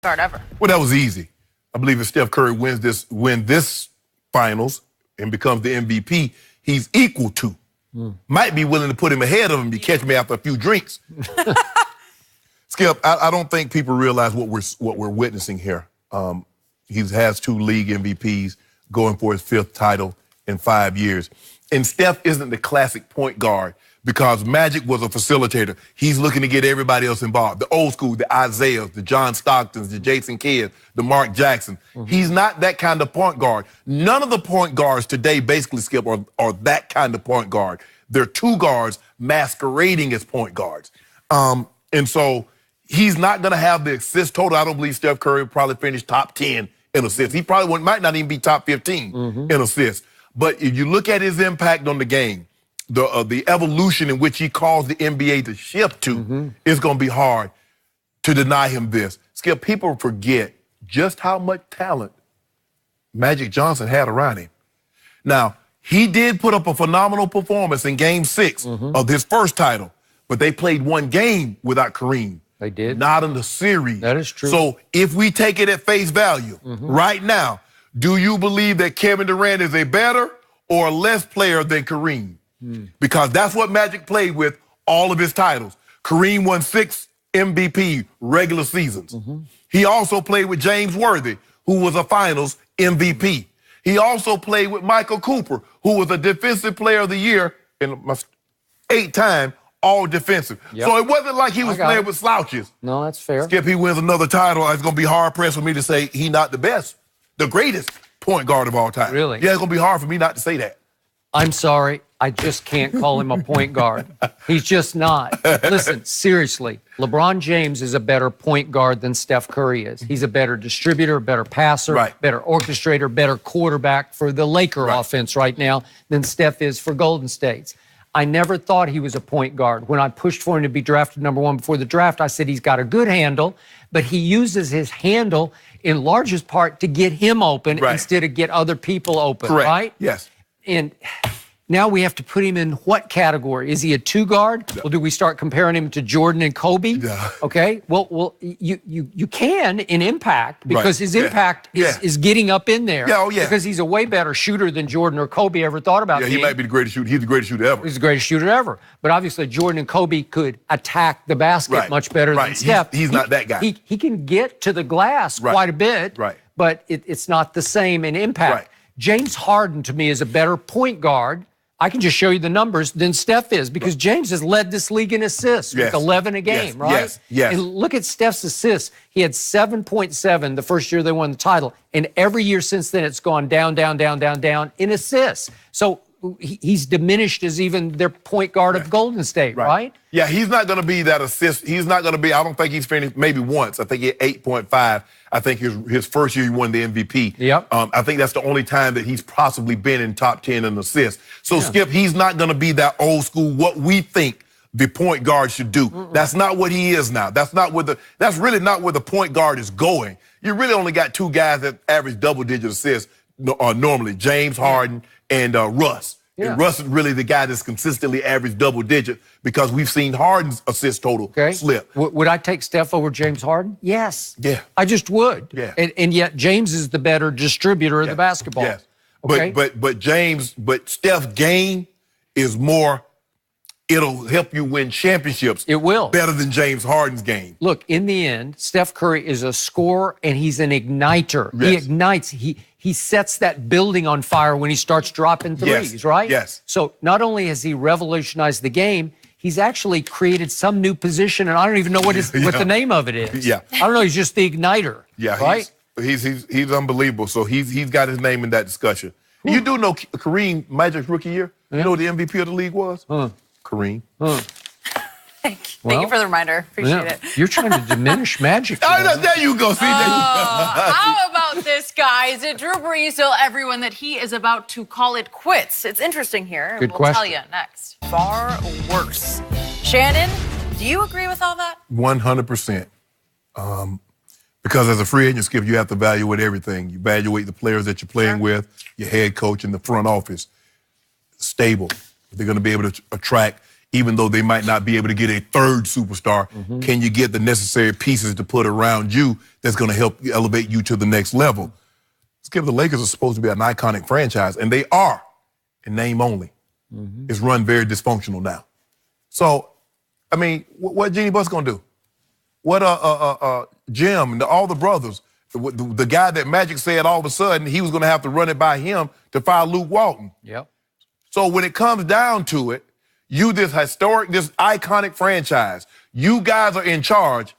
guard ever. Well, that was easy. I believe if Steph Curry wins this finals and becomes the MVP, he's equal to. Might be willing to put him ahead of him to catch me after a few drinks. Skip, I don't think people realize what we're witnessing here. He has 2 league MVPs, going for his 5th title in 5 years. And Steph isn't the classic point guard because Magic was a facilitator. He's looking to get everybody else involved. The old school, the Isaiahs, the John Stocktons, the Jason Kidd, the Mark Jackson. He's not that kind of point guard. None of the point guards today, basically, Skip, are that kind of point guard. They're 2 guards masquerading as point guards. And so he's not going to have the assist total. I don't believe Steph Curry will probably finish top 10 in assists. He probably might not even be top 15 in assists. But if you look at his impact on the game, the evolution in which he caused the NBA to shift to, it's going to be hard to deny him this. Skip, people forget just how much talent Magic Johnson had around him. Now, he did put up a phenomenal performance in Game 6 of his first title, but they played 1 game without Kareem. They did. Not in the series. That is true. So if we take it at face value, right now, do you believe that Kevin Durant is a better or less player than Kareem? Because that's what Magic played with all of his titles. Kareem won 6 MVP regular seasons. He also played with James Worthy, who was a finals MVP. He also played with Michael Cooper, who was a defensive player of the year in my 8-time all defensive. So it wasn't like he was playing with slouches. No, that's fair. Skip, he wins another title. It's going to be hard-pressed for me to say he's not the best, the greatest point guard of all time. Really? Yeah, it's going to be hard for me not to say that. I'm sorry. I just can't call him a point guard. He's just not. Listen, seriously, LeBron James is a better point guard than Steph Curry is. He's a better distributor, better passer, better orchestrator, better quarterback for the Laker offense right now than Steph is for Golden State's. I never thought he was a point guard. When I pushed for him to be drafted #1 before the draft, I said he's got a good handle, but he uses his handle in largest part to get him open instead of get other people open, right? Yes. And now we have to put him in what category? Is he a 2 guard? Well, do we start comparing him to Jordan and Kobe? Okay. Well, you can in impact because his impact is getting up in there. Because he's a way better shooter than Jordan or Kobe ever thought about. Yeah, he might be the greatest shooter. He's the greatest shooter ever. He's the greatest shooter ever. But obviously, Jordan and Kobe could attack the basket much better than Steph. He's not that guy. He can get to the glass quite a bit, but it's not the same in impact. James Harden, to me, is a better point guard. I can just show you the numbers than Steph is because James has led this league in assists with 11 a game, right? Yes. And look at Steph's assists. He had 7.7 the first year they won the title. And every year since then, it's gone down, down, down, down, down in assists. So he's diminished as even their point guard of Golden State, right? Yeah, he's not going to be that assist. He's not going to be, I don't think he's finished maybe once. I think he had 8.5. I think his first year he won the MVP. I think that's the only time that he's possibly been in top 10 in assists. So, Skip, he's not going to be that old school, what we think the point guard should do. That's not what he is now. That's really not where the point guard is going. You really only got 2 guys that average double-digit assists normally, James Harden and Russ. And Russ is really the guy that's consistently averaged double-digit because we've seen Harden's assist total slip. Would I take Steph over James Harden? Yes. Yeah. I just would. Yeah. And yet James is the better distributor of the basketball. Yes. Okay? But Steph's game is more, it'll help you win championships. It will. Better than James Harden's game. Look, in the end, Steph Curry is a scorer and he's an igniter. Yes. He ignites. He sets that building on fire when he starts dropping threes, right? Yes. So not only has he revolutionized the game, he's actually created some new position, and I don't even know what the name of it is. I don't know. He's just the igniter. Right. He's unbelievable. So he's got his name in that discussion. You do know Kareem, Magic's rookie year. You know what the MVP of the league was? Kareem. Thank you for the reminder. Appreciate it. You're trying to diminish Magic. There you go. See, how about this, guys? Did Drew Brees tell everyone that he is about to call it quits? It's interesting here. Good we'll question. tell you next. Far worse. Shannon, do you agree with all that? 100%. Because as a free agent, Skip, you have to evaluate everything. You evaluate the players that you're playing with, your head coach, and the front office. Stable. They're going to be able to attract even though they might not be able to get a third superstar, can you get the necessary pieces to put around you that's going to help elevate you to the next level? Skip, the Lakers are supposed to be an iconic franchise, and they are, in name only. It's run very dysfunctional now. So, I mean, what Jeannie Buss going to do? What Jim and all the brothers, the guy that Magic said all of a sudden he was going to have to run it by him to fire Luke Walton. Yep. So when it comes down to it, you this iconic franchise, you guys are in charge,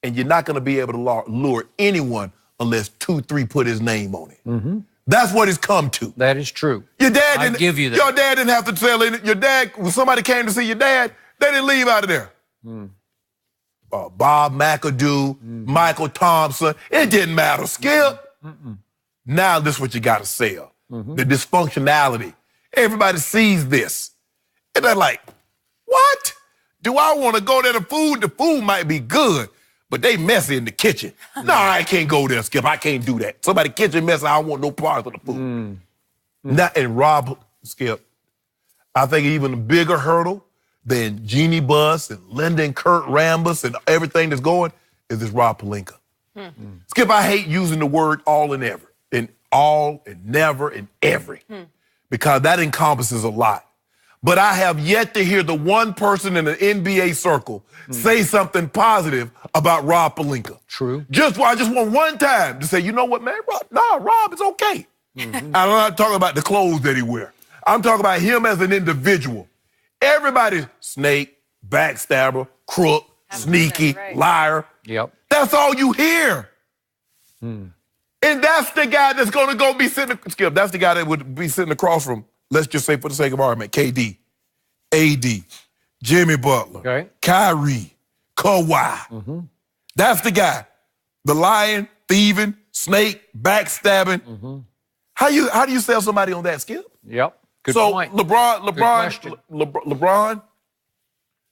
and you're not going to be able to lure anyone unless 2-3 put his name on it. That's what it's come to. That is true. Your dad I didn't give you that. Your dad didn't have to tell it. Your dad, when somebody came to see your dad, they didn't leave out of there. Bob McAdoo, Michael Thompson, it didn't matter. Skip. Now this is what you got to sell. The dysfunctionality. Everybody sees this. And they're like, what? Do I want to go there to food? The food might be good, but they messy in the kitchen. No, I can't go there, Skip. I can't do that. Somebody kitchen messy, I don't want no part of the food. And Rob, Skip, I think even a bigger hurdle than Jeannie Buss and Linda and Kurt Rambis and everything that's going is this Rob Pelinka. Skip, I hate using the word all and ever, and all and never and every, because that encompasses a lot. But I have yet to hear the one person in the NBA circle say something positive about Rob Pelinka. True. I just want one time to say, you know what, man, Rob is okay. I'm not talking about the clothes that he wears. I'm talking about him as an individual. Everybody's snake, backstabber, crook, sneaky, liar. Yep. That's all you hear. And that's the guy that's going to go be sitting, Skip, that's the guy that would be sitting across from, let's just say for the sake of argument, KD, AD, Jimmy Butler, Kyrie, Kawhi. That's the guy. The lying, thieving, snake, backstabbing. How do you sell somebody on that, Skip? Yep. Good so point. LeBron,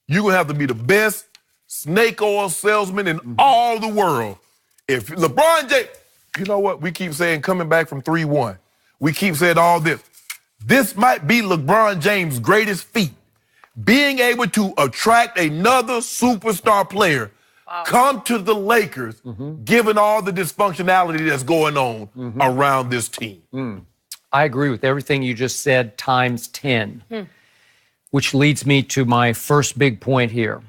you're going to have to be the best snake oil salesman in all the world. If LeBron James, you know what? We keep saying coming back from 3-1. We keep saying all this. This might be LeBron James' greatest feat. Being able to attract another superstar player, come to the Lakers, given all the dysfunctionality that's going on around this team. I agree with everything you just said times 10, which leads me to my first big point here.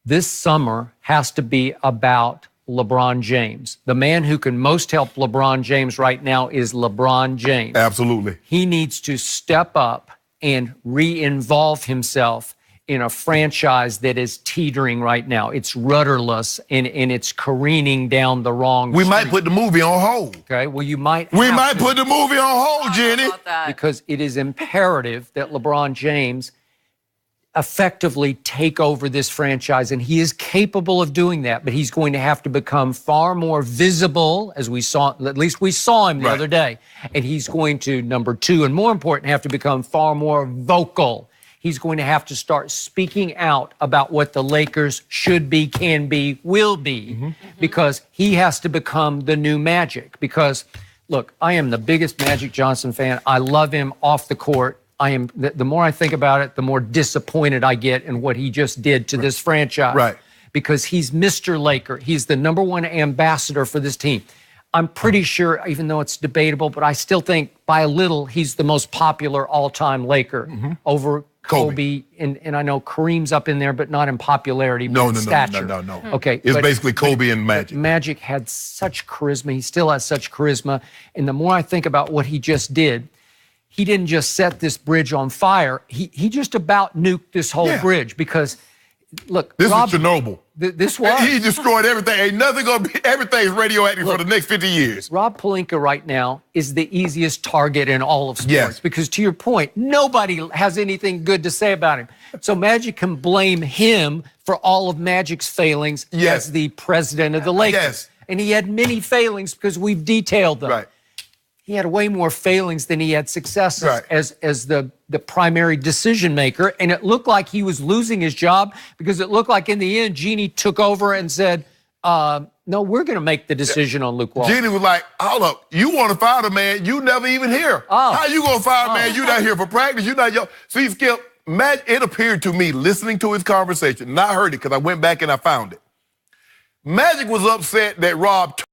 This summer has to be about LeBron James. The man who can most help LeBron James right now is LeBron James. Absolutely. He needs to step up and re-involve himself in a franchise that is teetering right now. It's rudderless and it's careening down the wrong We street. might put the movie on hold. Okay, well, you might We have might to, put the movie on hold, Jenny. because it is imperative that LeBron James effectively take over this franchise, and he is capable of doing that, but he's going to have to become far more visible, as we saw, at least we saw him the other day, and he's going to, number two, and more important, have to become far more vocal. He's going to have to start speaking out about what the Lakers should be, can be, will be, because he has to become the new Magic. Because, look, I am the biggest Magic Johnson fan. I love him off the court. The more I think about it, the more disappointed I get in what he just did to this franchise. Right. Because he's Mr. Laker. He's the number one ambassador for this team. I'm pretty sure, even though it's debatable, but I still think by a little, he's the most popular all-time Laker over Kobe. And I know Kareem's up in there, but not in popularity, but in stature. No. Okay. It's basically Kobe and Magic. Magic had such charisma. He still has such charisma. And the more I think about what he just did, he didn't just set this bridge on fire. He just about nuked this whole bridge because, look, This Rob, is Chernobyl. This was. He destroyed everything. Ain't nothing gonna be, everything's radioactive for the next 50 years. Rob Pelinka right now is the easiest target in all of sports because, to your point, nobody has anything good to say about him. So Magic can blame him for all of Magic's failings as the president of the Lakers. And he had many failings because we've detailed them. Right. He had way more failings than he had successes as the primary decision maker. And it looked like he was losing his job because it looked like in the end, Jeannie took over and said, no, we're going to make the decision on Luke Walton. Jeannie was like, hold up, you want to fire the man, you never even here. How you going to fire a man, you not here for practice, you not your... See, Skip, it appeared to me, listening to his conversation, not heard it because I went back and I found it. Magic was upset that Rob